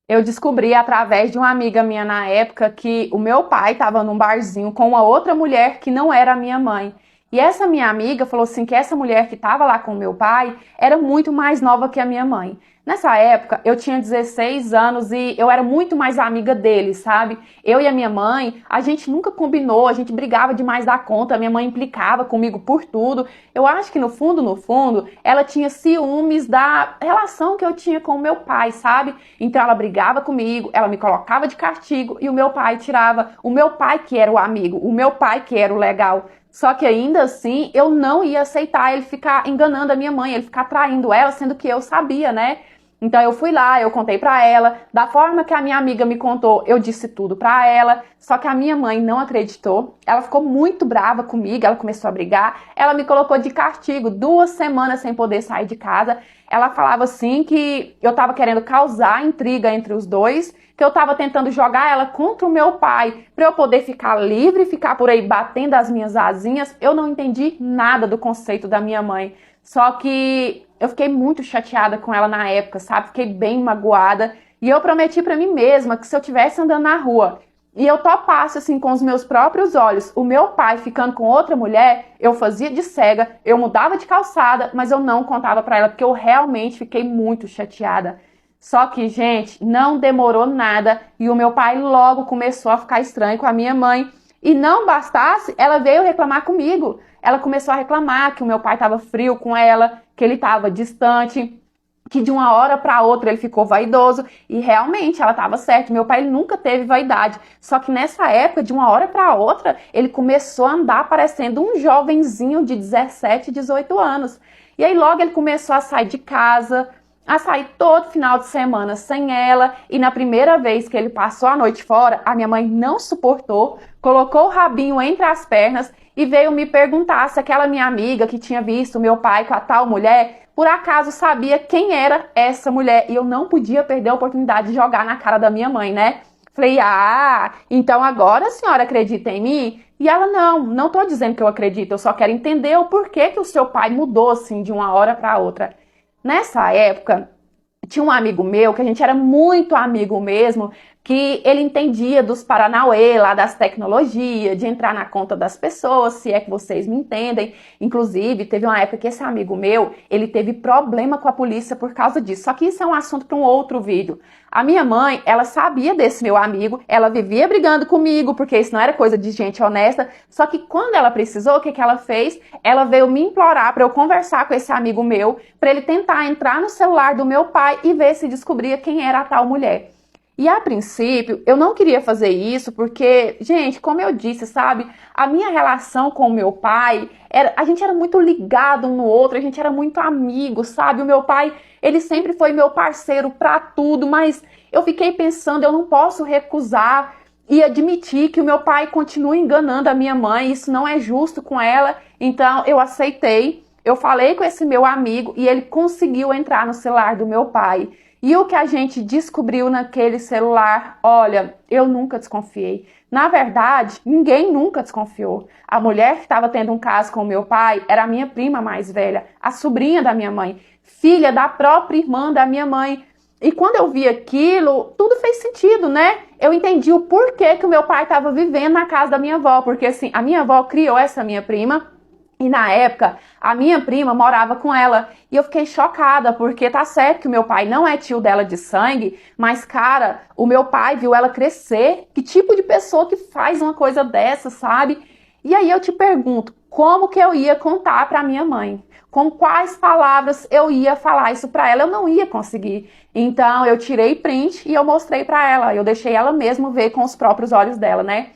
Eu descobri através de uma amiga minha na época que o meu pai estava num barzinho com uma outra mulher que não era a minha mãe. E essa minha amiga falou assim que essa mulher que estava lá com o meu pai era muito mais nova que a minha mãe. Nessa época, eu tinha 16 anos e eu era muito mais amiga dele, sabe? Eu e a minha mãe, a gente nunca combinou, a gente brigava demais da conta, a minha mãe implicava comigo por tudo. Eu acho que no fundo, ela tinha ciúmes da relação que eu tinha com o meu pai, sabe? Então ela brigava comigo, ela me colocava de castigo e o meu pai tirava. O meu pai que era o amigo, o meu pai que era o legal. Só que ainda assim, eu não ia aceitar ele ficar enganando a minha mãe, ele ficar traindo ela, sendo que eu sabia, né? Então eu fui lá, eu contei pra ela, da forma que a minha amiga me contou, eu disse tudo pra ela, só que a minha mãe não acreditou, ela ficou muito brava comigo, ela começou a brigar, ela me colocou de castigo 2 semanas sem poder sair de casa, ela falava assim que eu tava querendo causar intriga entre os dois, que eu tava tentando jogar ela contra o meu pai, pra eu poder ficar livre, ficar por aí batendo as minhas asinhas. Eu não entendi nada do conceito da minha mãe, só que eu fiquei muito chateada com ela na época, sabe? Fiquei bem magoada. E eu prometi pra mim mesma que se eu estivesse andando na rua e eu topasse assim com os meus próprios olhos, o meu pai ficando com outra mulher, eu fazia de cega, eu mudava de calçada, mas eu não contava pra ela porque eu realmente fiquei muito chateada. Só que, gente, não demorou nada e o meu pai logo começou a ficar estranho com a minha mãe. E não bastasse, ela veio reclamar comigo. Ela começou a reclamar que o meu pai estava frio com ela, que ele estava distante, que de uma hora para outra ele ficou vaidoso. E realmente ela estava certa. Meu pai ele nunca teve vaidade. Só que nessa época, de uma hora para outra, ele começou a andar parecendo um jovenzinho de 17, 18 anos. E aí logo ele começou a sair de casa, a sair todo final de semana sem ela, e na primeira vez que ele passou a noite fora, a minha mãe não suportou, colocou o rabinho entre as pernas e veio me perguntar se aquela minha amiga que tinha visto meu pai com a tal mulher, por acaso sabia quem era essa mulher, e eu não podia perder a oportunidade de jogar na cara da minha mãe, né? Falei, então agora a senhora acredita em mim? E ela, não tô dizendo que eu acredito, eu só quero entender o porquê que o seu pai mudou assim de uma hora para outra. Nessa época, tinha um amigo meu, que a gente era muito amigo mesmo, que ele entendia dos paranauê lá das tecnologias, de entrar na conta das pessoas, se é que vocês me entendem. Inclusive, teve uma época que esse amigo meu, ele teve problema com a polícia por causa disso. Só que isso é um assunto para um outro vídeo. A minha mãe, ela sabia desse meu amigo, ela vivia brigando comigo, porque isso não era coisa de gente honesta. Só que quando ela precisou, o que ela fez? Ela veio me implorar para eu conversar com esse amigo meu, para ele tentar entrar no celular do meu pai e ver se descobria quem era a tal mulher. E a princípio, eu não queria fazer isso porque, gente, como eu disse, sabe? A minha relação com o meu pai, a gente era muito ligado um no outro, a gente era muito amigo, sabe? O meu pai, ele sempre foi meu parceiro pra tudo, mas eu fiquei pensando, eu não posso recusar e admitir que o meu pai continua enganando a minha mãe, isso não é justo com ela, então eu aceitei. Eu falei com esse meu amigo e ele conseguiu entrar no celular do meu pai. E o que a gente descobriu naquele celular, olha, eu nunca desconfiei. Na verdade, ninguém nunca desconfiou. A mulher que estava tendo um caso com o meu pai era a minha prima mais velha, a sobrinha da minha mãe, filha da própria irmã da minha mãe. E quando eu vi aquilo, tudo fez sentido, né? Eu entendi o porquê que o meu pai estava vivendo na casa da minha avó, porque assim, a minha avó criou essa minha prima, e na época, a minha prima morava com ela. E eu fiquei chocada, porque tá certo que o meu pai não é tio dela de sangue, mas, cara, o meu pai viu ela crescer. Que tipo de pessoa que faz uma coisa dessa, sabe? E aí eu te pergunto, como que eu ia contar pra minha mãe? Com quais palavras eu ia falar isso pra ela? Eu não ia conseguir. Então, eu tirei print e eu mostrei pra ela. Eu deixei ela mesmo ver com os próprios olhos dela, né?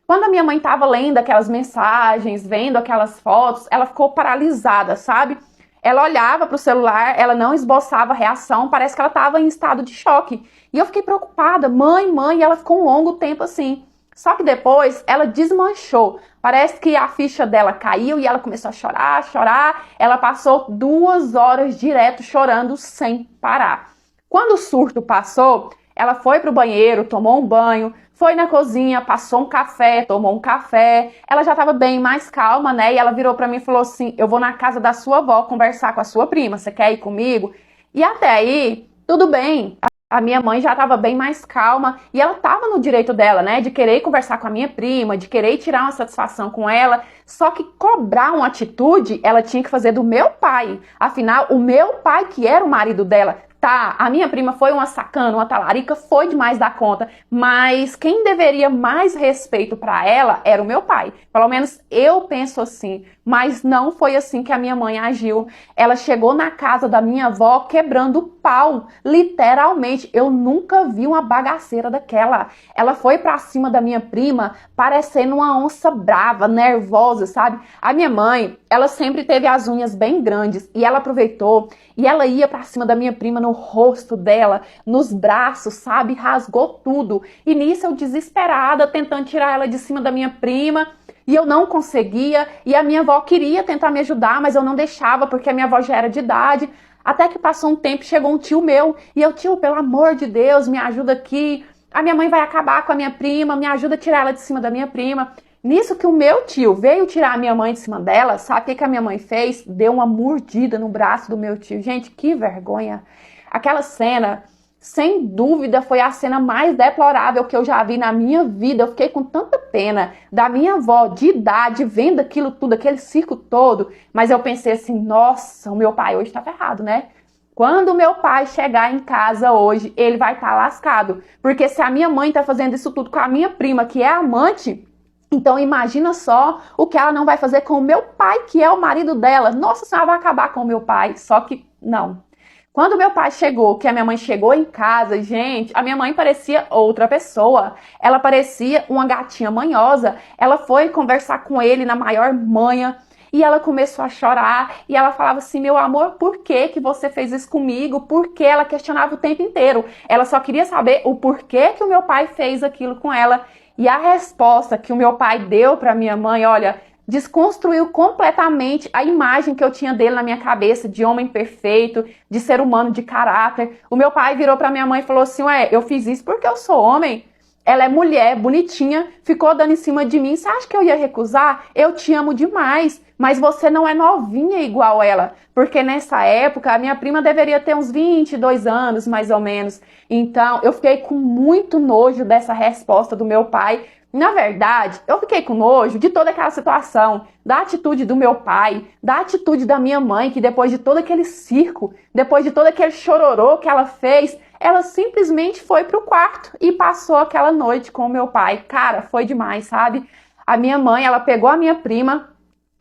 Quando a minha mãe estava lendo aquelas mensagens, vendo aquelas fotos, ela ficou paralisada, sabe? Ela olhava para o celular, ela não esboçava reação, parece que ela estava em estado de choque. E eu fiquei preocupada, mãe, e ela ficou um longo tempo assim. Só que depois ela desmanchou. Parece que a ficha dela caiu e ela começou a chorar, chorar. Ela passou 2 horas direto chorando sem parar. Quando o surto passou, ela foi pro banheiro, tomou um banho, foi na cozinha, passou um café, tomou um café. Ela já estava bem mais calma, né? E ela virou para mim e falou assim: eu vou na casa da sua avó conversar com a sua prima, você quer ir comigo? E até aí, tudo bem. A minha mãe já estava bem mais calma e ela estava no direito dela, né, de querer conversar com a minha prima, de querer tirar uma satisfação com ela, só que cobrar uma atitude ela tinha que fazer do meu pai. Afinal, o meu pai que era o marido dela. Tá, a minha prima foi uma sacana, uma talarica, foi demais da conta, mas quem deveria mais respeito para ela era o meu pai. Pelo menos eu penso assim, mas não foi assim que a minha mãe agiu. Ela chegou na casa da minha avó quebrando o pau, literalmente. Eu nunca vi uma bagaceira daquela. Ela foi pra cima da minha prima parecendo uma onça brava, nervosa, sabe? A minha mãe, ela sempre teve as unhas bem grandes e ela aproveitou e ela ia pra cima da minha prima no rosto dela, nos braços, sabe? Rasgou tudo. E nisso eu desesperada, tentando tirar ela de cima da minha prima. E eu não conseguia, e a minha avó queria tentar me ajudar, mas eu não deixava, porque a minha avó já era de idade. Até que passou um tempo, chegou um tio meu, e eu, tio, pelo amor de Deus, me ajuda aqui. A minha mãe vai acabar com a minha prima, me ajuda a tirar ela de cima da minha prima. Nisso que o meu tio veio tirar a minha mãe de cima dela, sabe o que a minha mãe fez? Deu uma mordida no braço do meu tio. Gente, que vergonha. Aquela cena, sem dúvida, foi a cena mais deplorável que eu já vi na minha vida. Eu fiquei com tanta pena da minha avó de idade, vendo aquilo tudo, aquele circo todo. Mas eu pensei assim, nossa, o meu pai hoje tá ferrado, né? Quando o meu pai chegar em casa hoje, ele vai estar lascado. Porque se a minha mãe tá fazendo isso tudo com a minha prima, que é amante, então imagina só o que ela não vai fazer com o meu pai, que é o marido dela. Nossa senhora, vai acabar com o meu pai. Só que não. Quando meu pai chegou, que a minha mãe chegou em casa, gente, a minha mãe parecia outra pessoa. Ela parecia uma gatinha manhosa. Ela foi conversar com ele na maior manha e ela começou a chorar. E ela falava assim, meu amor, por que que você fez isso comigo? Por que? Ela questionava o tempo inteiro. Ela só queria saber o porquê que o meu pai fez aquilo com ela. E a resposta que o meu pai deu para minha mãe, olha, desconstruiu completamente a imagem que eu tinha dele na minha cabeça, de homem perfeito, de ser humano de caráter. O meu pai virou pra minha mãe e falou assim, ué, eu fiz isso porque eu sou homem. Ela é mulher, bonitinha, ficou dando em cima de mim. Você acha que eu ia recusar? Eu te amo demais, mas você não é novinha igual ela. Porque nessa época, a minha prima deveria ter uns 22 anos, mais ou menos. Então, eu fiquei com muito nojo dessa resposta do meu pai. Na verdade, eu fiquei com nojo de toda aquela situação, da atitude do meu pai, da atitude da minha mãe, que depois de todo aquele circo, depois de todo aquele chororô que ela fez, ela simplesmente foi pro quarto e passou aquela noite com o meu pai. Cara, foi demais, sabe? A minha mãe, ela pegou a minha prima,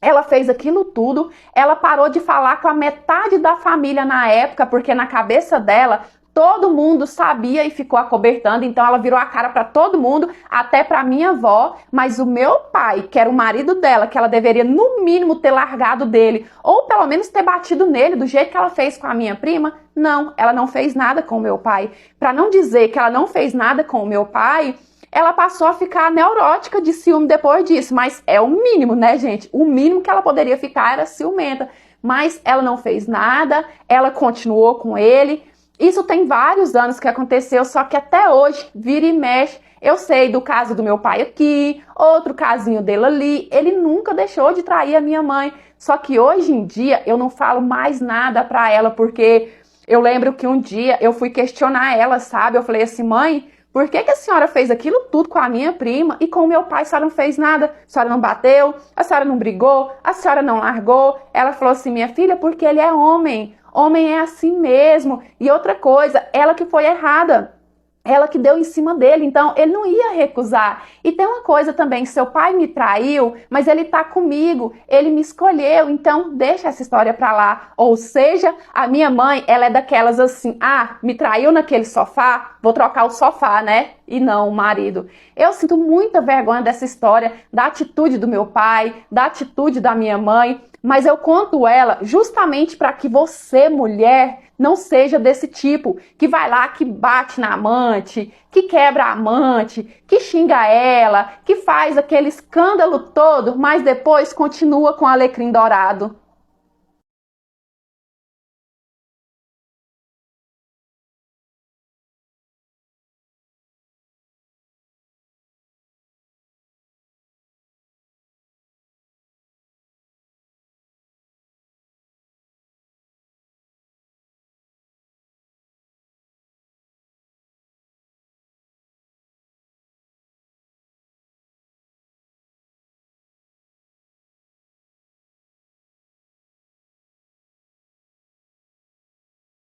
ela fez aquilo tudo, ela parou de falar com a metade da família na época, porque na cabeça dela todo mundo sabia e ficou acobertando, então ela virou a cara para todo mundo, até para minha avó, mas o meu pai, que era o marido dela, que ela deveria no mínimo ter largado dele, ou pelo menos ter batido nele, do jeito que ela fez com a minha prima, não, ela não fez nada com o meu pai. Para não dizer que ela não fez nada com o meu pai, ela passou a ficar neurótica de ciúme depois disso, mas é o mínimo, né, gente? O mínimo que ela poderia ficar era ciumenta, mas ela não fez nada, ela continuou com ele. Isso tem vários anos que aconteceu, só que até hoje, vira e mexe, eu sei do caso do meu pai aqui, outro casinho dele ali, ele nunca deixou de trair a minha mãe, só que hoje em dia eu não falo mais nada pra ela, porque eu lembro que um dia eu fui questionar ela, sabe? Eu falei assim, mãe, por que que a senhora fez aquilo tudo com a minha prima e com o meu pai a senhora não fez nada? A senhora não bateu, a senhora não brigou, a senhora não largou? Ela falou assim, minha filha, porque ele é homem. Homem é assim mesmo. E outra coisa, ela que foi errada. Ela que deu em cima dele, então ele não ia recusar. E tem uma coisa também, seu pai me traiu, mas ele tá comigo, ele me escolheu, então deixa essa história pra lá. Ou seja, a minha mãe, ela é daquelas assim, ah, me traiu naquele sofá, vou trocar o sofá, né? E não o marido. Eu sinto muita vergonha dessa história, da atitude do meu pai, da atitude da minha mãe, mas eu conto ela justamente para que você, mulher, não seja desse tipo, que vai lá, que bate na amante, que quebra a amante, que xinga ela, que faz aquele escândalo todo, mas depois continua com o alecrim dourado.